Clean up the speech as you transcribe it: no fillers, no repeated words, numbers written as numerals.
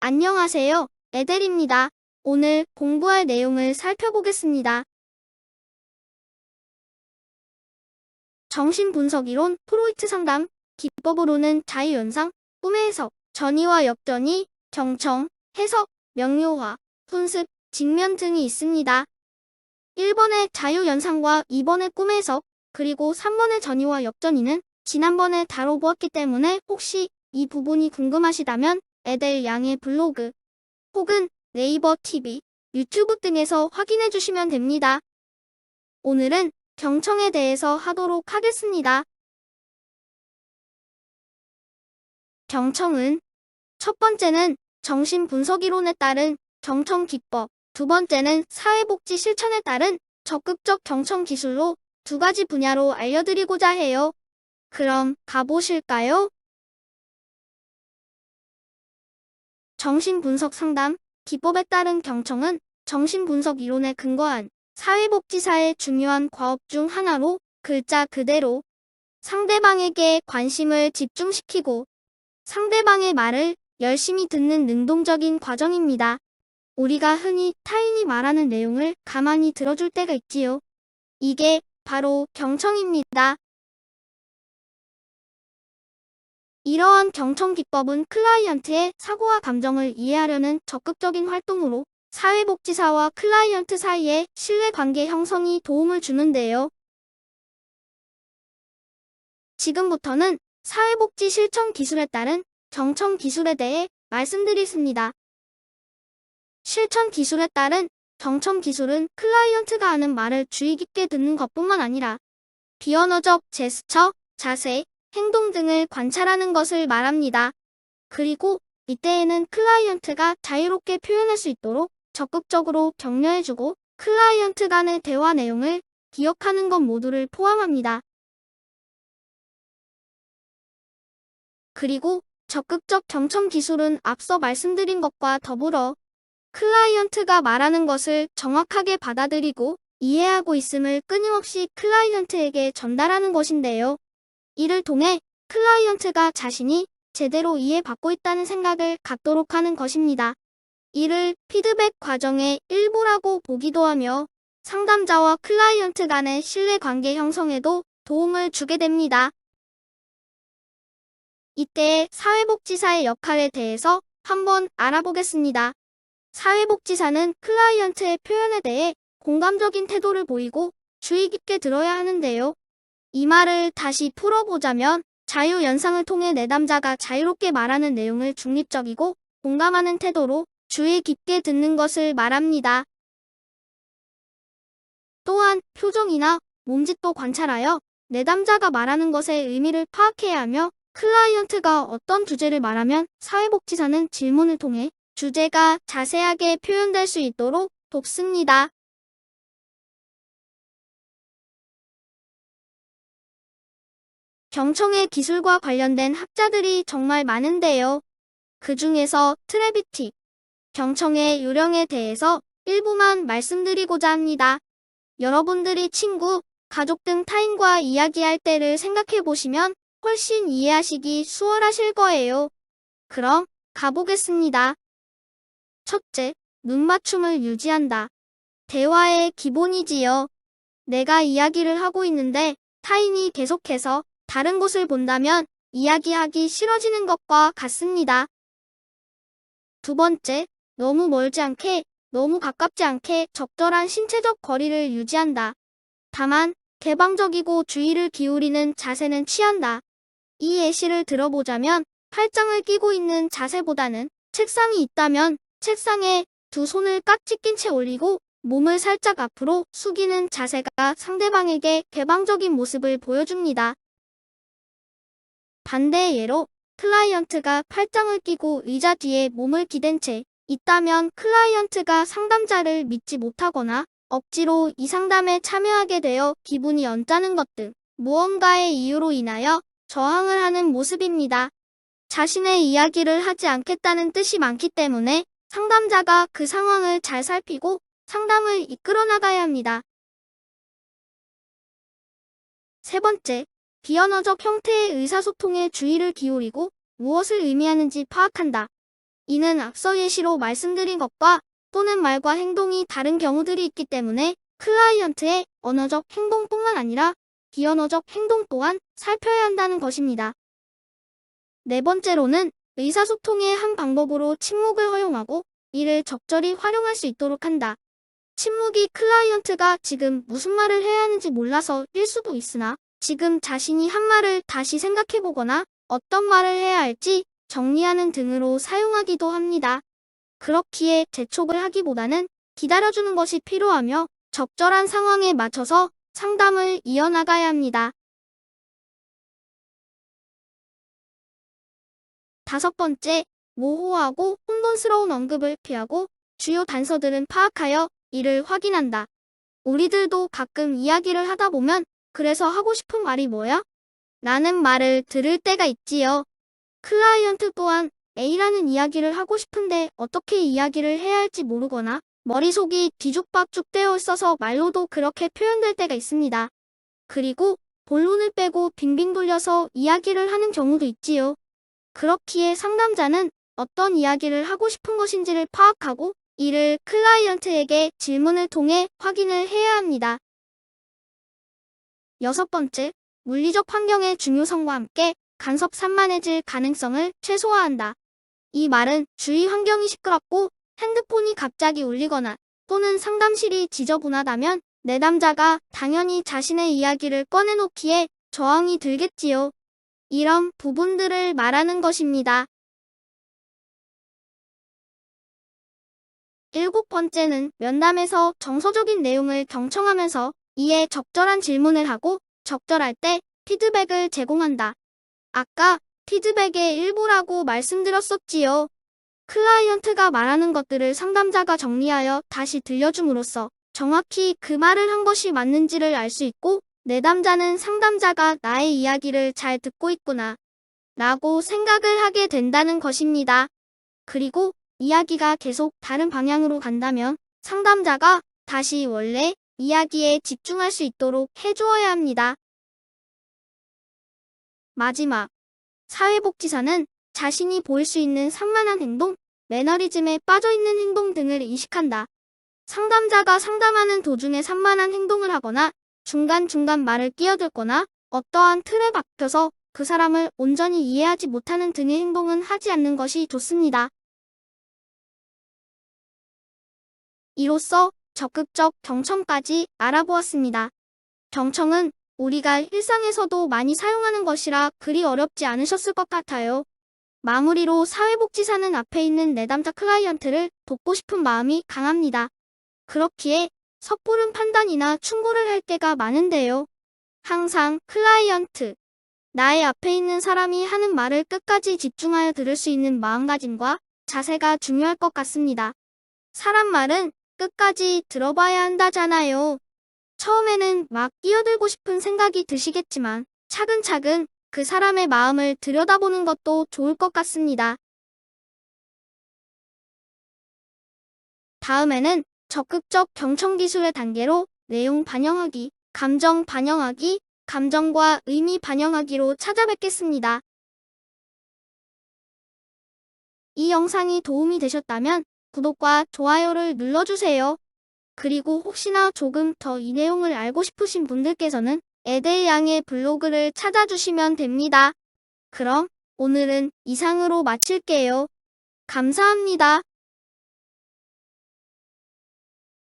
안녕하세요. 에델입니다. 오늘 공부할 내용을 살펴보겠습니다. 정신분석이론, 프로이트 상담, 기법으로는 자유연상, 꿈의 해석, 전이와 역전이, 경청, 해석, 명료화, 훈습, 직면 등이 있습니다. 1번의 자유연상과 2번의 꿈의 해석, 그리고 3번의 전이와 역전이는 지난번에 다뤄보았기 때문에 혹시 이 부분이 궁금하시다면 에델 양의 블로그 혹은 네이버 TV, 유튜브 등에서 확인해 주시면 됩니다. 오늘은 경청에 대해서 하도록 하겠습니다. 경청은 첫 번째는 정신분석이론에 따른 경청 기법, 두 번째는 사회복지 실천에 따른 적극적 경청 기술로 두 가지 분야로 알려드리고자 해요. 그럼 가보실까요? 정신분석 상담, 기법에 따른 경청은 정신분석 이론에 근거한 사회복지사의 중요한 과업 중 하나로 글자 그대로 상대방에게 관심을 집중시키고 상대방의 말을 열심히 듣는 능동적인 과정입니다. 우리가 흔히 타인이 말하는 내용을 가만히 들어줄 때가 있지요. 이게 바로 경청입니다. 이러한 경청 기법은 클라이언트의 사고와 감정을 이해하려는 적극적인 활동으로 사회복지사와 클라이언트 사이의 신뢰관계 형성이 도움을 주는데요. 지금부터는 사회복지 실천 기술에 따른 경청 기술에 대해 말씀드리겠습니다. 실천 기술에 따른 경청 기술은 클라이언트가 하는 말을 주의 깊게 듣는 것뿐만 아니라 비언어적 제스처, 자세, 행동 등을 관찰하는 것을 말합니다. 그리고 이때에는 클라이언트가 자유롭게 표현할 수 있도록 적극적으로 격려해주고 클라이언트 간의 대화 내용을 기억하는 것 모두를 포함합니다. 그리고 적극적 경청 기술은 앞서 말씀드린 것과 더불어 클라이언트가 말하는 것을 정확하게 받아들이고 이해하고 있음을 끊임없이 클라이언트에게 전달하는 것인데요. 이를 통해 클라이언트가 자신이 제대로 이해받고 있다는 생각을 갖도록 하는 것입니다. 이를 피드백 과정의 일부라고 보기도 하며 상담자와 클라이언트 간의 신뢰관계 형성에도 도움을 주게 됩니다. 이때 사회복지사의 역할에 대해서 한번 알아보겠습니다. 사회복지사는 클라이언트의 표현에 대해 공감적인 태도를 보이고 주의 깊게 들어야 하는데요. 이 말을 다시 풀어보자면 자유연상을 통해 내담자가 자유롭게 말하는 내용을 중립적이고 공감하는 태도로 주의 깊게 듣는 것을 말합니다. 또한 표정이나 몸짓도 관찰하여 내담자가 말하는 것의 의미를 파악해야 하며 클라이언트가 어떤 주제를 말하면 사회복지사는 질문을 통해 주제가 자세하게 표현될 수 있도록 돕습니다. 경청의 기술과 관련된 학자들이 정말 많은데요. 그 중에서 트레비틱, 경청의 요령에 대해서 일부만 말씀드리고자 합니다. 여러분들이 친구, 가족 등 타인과 이야기할 때를 생각해 보시면 훨씬 이해하시기 수월하실 거예요. 그럼 가보겠습니다. 첫째, 눈맞춤을 유지한다. 대화의 기본이지요. 내가 이야기를 하고 있는데 타인이 계속해서 다른 곳을 본다면 이야기하기 싫어지는 것과 같습니다. 두 번째, 너무 멀지 않게, 너무 가깝지 않게 적절한 신체적 거리를 유지한다. 다만, 개방적이고 주의를 기울이는 자세는 취한다. 이 예시를 들어보자면 팔짱을 끼고 있는 자세보다는 책상이 있다면 책상에 두 손을 깍지 낀 채 올리고 몸을 살짝 앞으로 숙이는 자세가 상대방에게 개방적인 모습을 보여줍니다. 반대의 예로 클라이언트가 팔짱을 끼고 의자 뒤에 몸을 기댄 채 있다면 클라이언트가 상담자를 믿지 못하거나 억지로 이 상담에 참여하게 되어 기분이 언짢은 것 등 무언가의 이유로 인하여 저항을 하는 모습입니다. 자신의 이야기를 하지 않겠다는 뜻이 많기 때문에 상담자가 그 상황을 잘 살피고 상담을 이끌어 나가야 합니다. 세 번째, 비언어적 형태의 의사소통에 주의를 기울이고 무엇을 의미하는지 파악한다. 이는 앞서 예시로 말씀드린 것과 또는 말과 행동이 다른 경우들이 있기 때문에 클라이언트의 언어적 행동뿐만 아니라 비언어적 행동 또한 살펴야 한다는 것입니다. 네 번째로는 의사소통의 한 방법으로 침묵을 허용하고 이를 적절히 활용할 수 있도록 한다. 침묵이 클라이언트가 지금 무슨 말을 해야 하는지 몰라서일 수도 있으나 지금 자신이 한 말을 다시 생각해보거나 어떤 말을 해야 할지 정리하는 등으로 사용하기도 합니다. 그렇기에 재촉을 하기보다는 기다려주는 것이 필요하며 적절한 상황에 맞춰서 상담을 이어나가야 합니다. 다섯 번째, 모호하고 혼돈스러운 언급을 피하고 주요 단서들은 파악하여 이를 확인한다. 우리들도 가끔 이야기를 하다 보면 그래서 하고 싶은 말이 뭐야? 라는 말을 들을 때가 있지요. 클라이언트 또한 A라는 이야기를 하고 싶은데 어떻게 이야기를 해야 할지 모르거나 머릿속이 뒤죽박죽 되어 있어서 말로도 그렇게 표현될 때가 있습니다. 그리고 본론을 빼고 빙빙 돌려서 이야기를 하는 경우도 있지요. 그렇기에 상담자는 어떤 이야기를 하고 싶은 것인지를 파악하고 이를 클라이언트에게 질문을 통해 확인을 해야 합니다. 여섯 번째, 물리적 환경의 중요성과 함께 간섭 산만해질 가능성을 최소화한다. 이 말은 주위 환경이 시끄럽고 핸드폰이 갑자기 울리거나 또는 상담실이 지저분하다면 내담자가 당연히 자신의 이야기를 꺼내놓기에 저항이 들겠지요. 이런 부분들을 말하는 것입니다. 일곱 번째는 면담에서 정서적인 내용을 경청하면서 이에 적절한 질문을 하고 적절할 때 피드백을 제공한다. 아까 피드백의 일부라고 말씀드렸었지요. 클라이언트가 말하는 것들을 상담자가 정리하여 다시 들려줌으로써 정확히 그 말을 한 것이 맞는지를 알 수 있고 내담자는 상담자가 나의 이야기를 잘 듣고 있구나 라고 생각을 하게 된다는 것입니다. 그리고 이야기가 계속 다른 방향으로 간다면 상담자가 다시 원래 이야기에 집중할 수 있도록 해주어야 합니다. 마지막, 사회복지사는 자신이 보일 수 있는 산만한 행동, 매너리즘에 빠져있는 행동 등을 인식한다. 상담자가 상담하는 도중에 산만한 행동을 하거나 중간중간 말을 끼어들거나 어떠한 틀에 박혀서 그 사람을 온전히 이해하지 못하는 등의 행동은 하지 않는 것이 좋습니다. 이로써 적극적 경청까지 알아보았습니다. 경청은 우리가 일상에서도 많이 사용하는 것이라 그리 어렵지 않으셨을 것 같아요. 마무리로 사회복지사는 앞에 있는 내담자 클라이언트를 돕고 싶은 마음이 강합니다. 그렇기에 섣부른 판단이나 충고를 할 때가 많은데요. 항상 클라이언트, 나의 앞에 있는 사람이 하는 말을 끝까지 집중하여 들을 수 있는 마음가짐과 자세가 중요할 것 같습니다. 사람 말은 끝까지 들어봐야 한다잖아요. 처음에는 막 끼어들고 싶은 생각이 드시겠지만 차근차근 그 사람의 마음을 들여다보는 것도 좋을 것 같습니다. 다음에는 적극적 경청 기술의 단계로 내용 반영하기, 감정 반영하기, 감정과 의미 반영하기로 찾아뵙겠습니다. 이 영상이 도움이 되셨다면 구독과 좋아요를 눌러주세요. 그리고 혹시나 조금 더 이 내용을 알고 싶으신 분들께서는 에델양의 블로그를 찾아주시면 됩니다. 그럼 오늘은 이상으로 마칠게요. 감사합니다.